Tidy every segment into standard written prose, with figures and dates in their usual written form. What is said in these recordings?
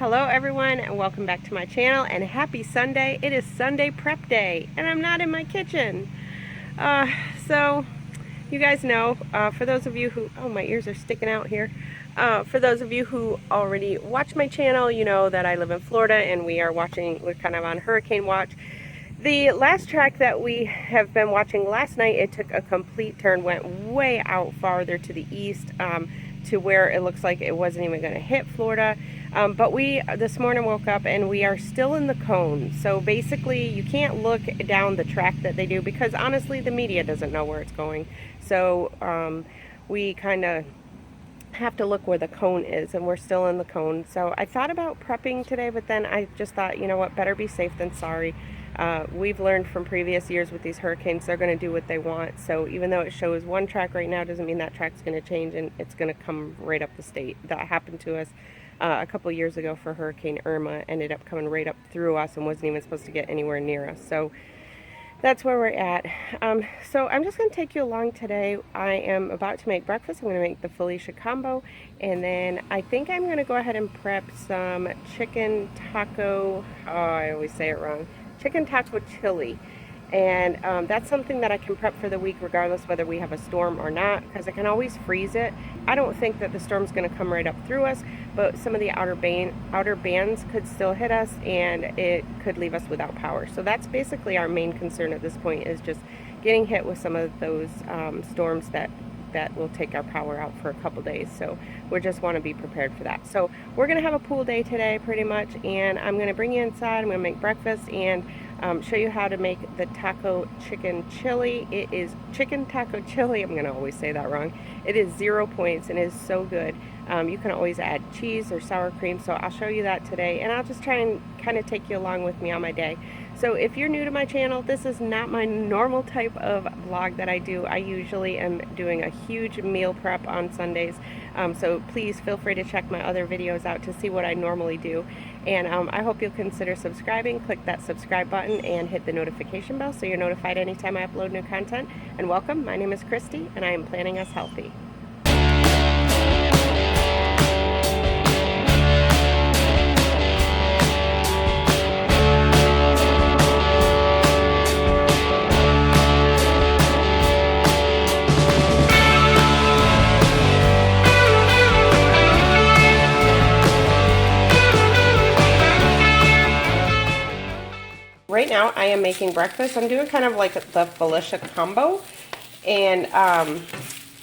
Hello everyone and welcome back to my channel and happy Sunday. It is Sunday prep day and I'm not in my kitchen. So you guys know, for those of you who, oh my ears are sticking out here. For those of you who already watch my channel, you know that I live in Florida and we're kind of on hurricane watch. The last track that we have been watching last night, it took a complete turn, went way out farther to the east, to where it looks like it wasn't even going to hit Florida. But we this morning woke up and we are still in the cone. So basically you can't look down the track that they do because honestly the media doesn't know where it's going. So we kind of have to look where the cone is, and we're still in the cone. So I thought about prepping today, but then I just thought, you know what, better be safe than sorry. We've learned from previous years with these hurricanes, they're going to do what they want. So even though it shows one track right now, doesn't mean that track's going to change and it's going to come right up the state. That happened to us a couple years ago for Hurricane Irma. Ended up coming right up through us and wasn't even supposed to get anywhere near us. So that's where we're at. So I'm just going to take you along today. I am about to make breakfast. I'm going to make the Felicia Combo, and then I think I'm going to go ahead and prep some chicken taco, oh, I always say it wrong, chicken taco chili. And that's something that I can prep for the week regardless whether we have a storm or not, because I can always freeze it. I don't think that the storm's going to come right up through us, but some of the outer bands could still hit us and it could leave us without power. So that's basically our main concern at this point, is just getting hit with some of those storms that will take our power out for a couple days. So we just want to be prepared for that. So we're going to have a pool day today pretty much, and I'm going to bring you inside. I'm going to make breakfast and show you how to make the taco chicken chili. It is chicken taco chili. I'm going to always say that wrong. It is 0 points and it is so good. You can always add cheese or sour cream, so I'll show you that today, and I'll just try and kind of take you along with me on my day. So if you're new to my channel, this is not my normal type of vlog that I do. I usually am doing a huge meal prep on Sundays, so please feel free to check my other videos out to see what I normally do. And I hope you'll consider subscribing. Click that subscribe button and hit the notification bell so you're notified anytime I upload new content. And welcome, my name is Christy and I am Planning Us Healthy. Right now I am making breakfast. I'm doing kind of like the Felicia Combo, and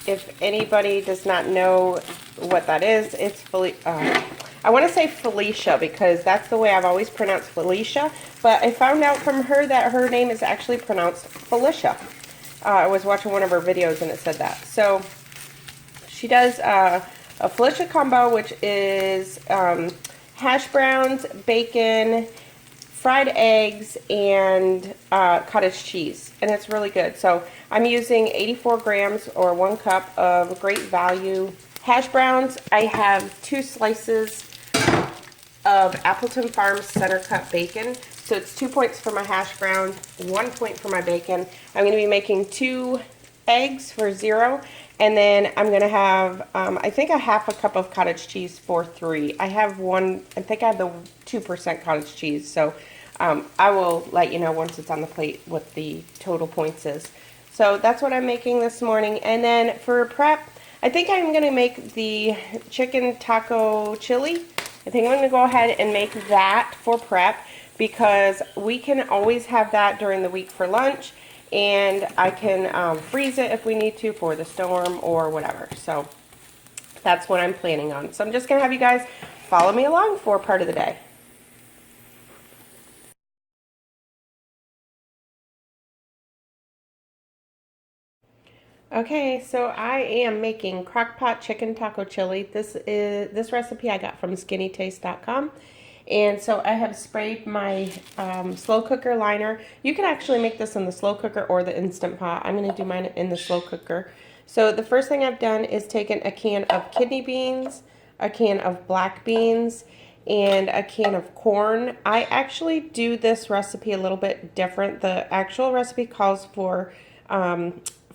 if anybody does not know what that is, it's I want to say Felicia because that's the way I've always pronounced Felicia, but I found out from her that her name is actually pronounced Felicia. I was watching one of her videos and it said that. So she does a Felicia Combo, which is hash browns, bacon, fried eggs, and cottage cheese, and it's really good. So I'm using 84 grams or 1 cup of great value hash browns. I have 2 slices of Appleton Farms center cut bacon, so it's 2 points for my hash browns, 1 point for my bacon. I'm going to be making 2 eggs for 0, and then I'm going to have I think a half a cup of cottage cheese for 3. I have one, I think I have the 2% cottage cheese, so I will let you know once it's on the plate what the total points is. So that's what I'm making this morning. And then for prep, I think I'm going to make the chicken taco chili. I think I'm going to go ahead and make that for prep because we can always have that during the week for lunch, and I can freeze it if we need to for the storm or whatever. So that's what I'm planning on. So I'm just going to have you guys follow me along for part of the day. Okay, so I am making Crockpot chicken taco chili. This recipe I got from Skinnytaste.com. And so I have sprayed my slow cooker liner. You can actually make this in the slow cooker or the Instant Pot. I'm going to do mine in the slow cooker. So the first thing I've done is taken a can of kidney beans, a can of black beans, and a can of corn. I actually do this recipe a little bit different. The actual recipe calls for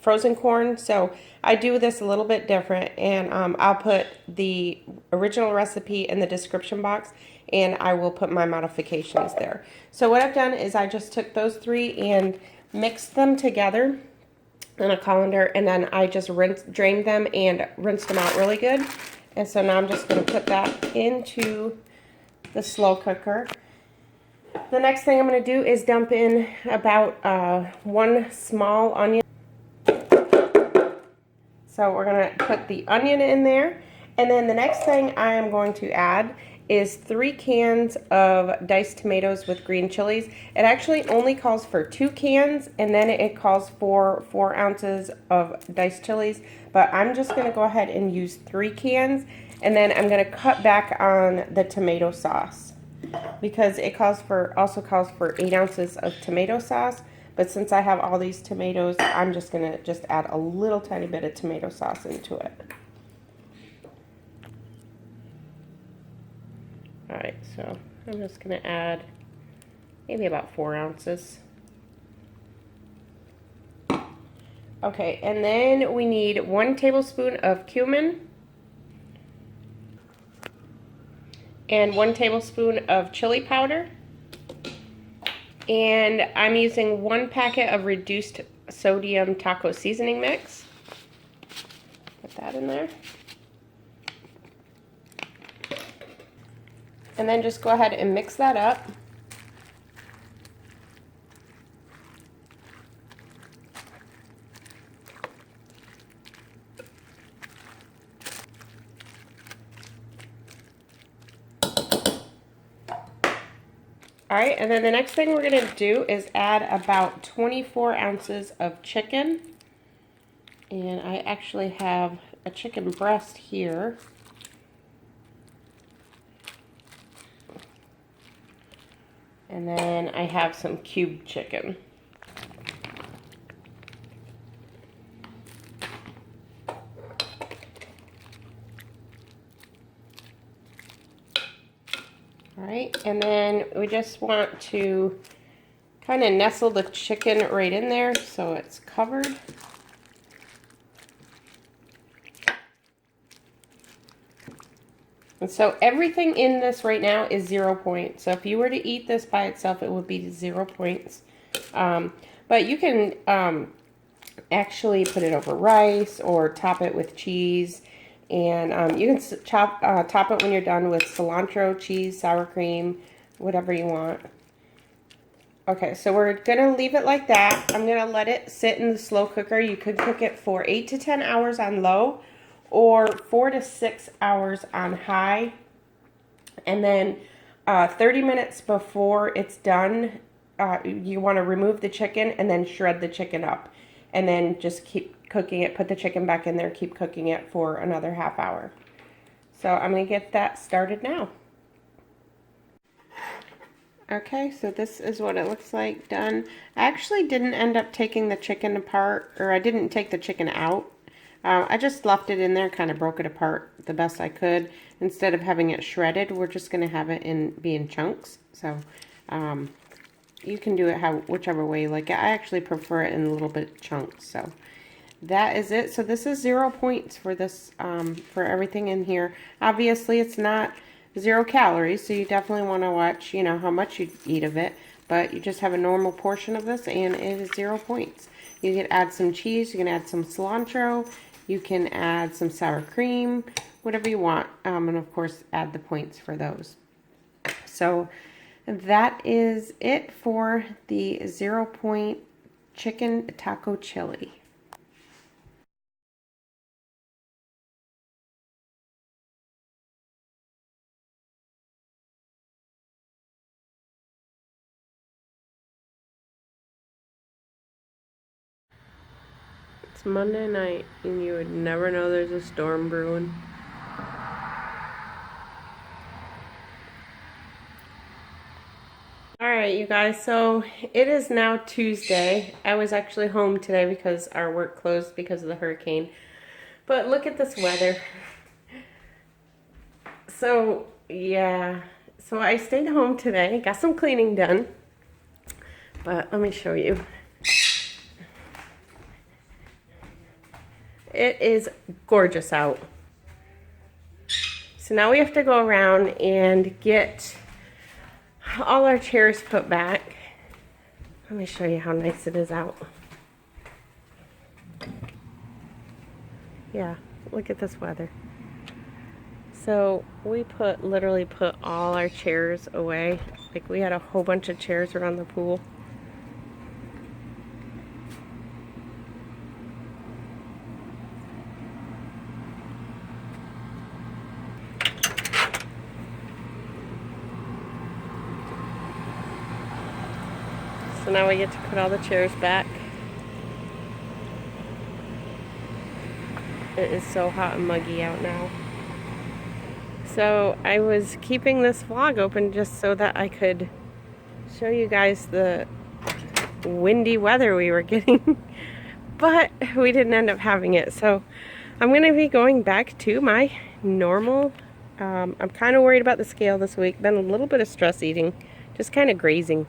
frozen corn. So I do this a little bit different, and I'll put the original recipe in the description box, and I will put my modifications there. So what I've done is I just took those three and mixed them together in a colander, and then I just drained them and rinsed them out really good. And so now I'm just going to put that into the slow cooker. The next thing I'm going to do is dump in about 1 small onion. So we're going to put the onion in there, and then the next thing I am going to add is 3 cans of diced tomatoes with green chilies. It actually only calls for 2 cans, and then it calls for 4 ounces of diced chilies, but I'm just going to go ahead and use 3 cans, and then I'm going to cut back on the tomato sauce because it also calls for 8 ounces of tomato sauce. But since I have all these tomatoes, I'm just going to add a little tiny bit of tomato sauce into it. Alright, so I'm just going to add maybe about 4 ounces. Okay, and then we need 1 tablespoon of cumin and 1 tablespoon of chili powder. And I'm using 1 packet of reduced sodium taco seasoning mix. Put that in there. And then just go ahead and mix that up. Alright, and then the next thing we're going to do is add about 24 ounces of chicken. And I actually have a chicken breast here. And then I have some cubed chicken. Alright, and then we just want to kind of nestle the chicken right in there so it's covered. And so everything in this right now is 0 points. So if you were to eat this by itself, it would be 0 points. But you can actually put it over rice or top it with cheese. And you can top it when you're done with cilantro, cheese, sour cream, whatever you want. Okay, so we're going to leave it like that. I'm going to let it sit in the slow cooker. You could cook it for 8 to 10 hours on low, or 4 to 6 hours on high. And then 30 minutes before it's done, you want to remove the chicken and then shred the chicken up. And then just keep cooking it, put the chicken back in there, keep cooking it for another half hour. So I'm going to get that started now. Okay, so this is what it looks like done. I actually didn't end up taking the chicken apart, or I didn't take the chicken out. I just left it in there, kind of broke it apart the best I could. Instead of having it shredded, we're just going to have it be in chunks. So you can do it whichever way you like it. I actually prefer it in a little bit chunks. So that is it. So this is 0 points for this, for everything in here. Obviously, it's not 0 calories, so you definitely want to watch, you know, how much you eat of it. But you just have a normal portion of this, and it is 0 points. You can add some cheese. You can add some cilantro. You can add some sour cream, whatever you want, and of course add the points for those. So that is it for the 0 point chicken taco chili. It's Monday night, and you would never know there's a storm brewing. Alright, you guys, so it is now Tuesday. I was actually home today because our work closed because of the hurricane. But look at this weather. So, yeah. So I stayed home today, got some cleaning done. But let me show you. It is gorgeous out. So now we have to go around and get all our chairs put back. Let me show you how nice it is out. Yeah, look at this weather. So we literally put all our chairs away. Like we had a whole bunch of chairs around the pool. So now we get to put all the chairs back. It is so hot and muggy out now. So I was keeping this vlog open just so that I could show you guys the windy weather we were getting. But we didn't end up having it. So I'm going to be going back to my normal. I'm kind of worried about the scale this week. Been a little bit of stress eating. Just kind of grazing.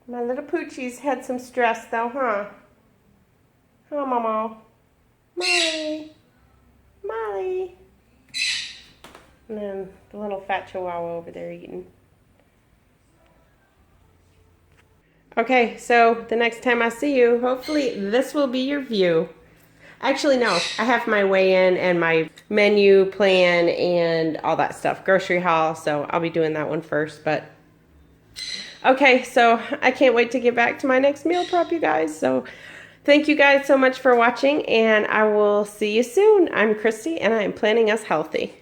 My little poochies had some stress though, huh? Huh, Mama? Molly. Molly. And then the little fat chihuahua over there eating. Okay, so the next time I see you, hopefully this will be your view. Actually, no. I have my weigh-in and my menu plan and all that stuff. Grocery haul, so I'll be doing that one first, but... Okay, so I can't wait to get back to my next meal prep, you guys. So thank you guys so much for watching, and I will see you soon. I'm Christy, and I am planning us healthy.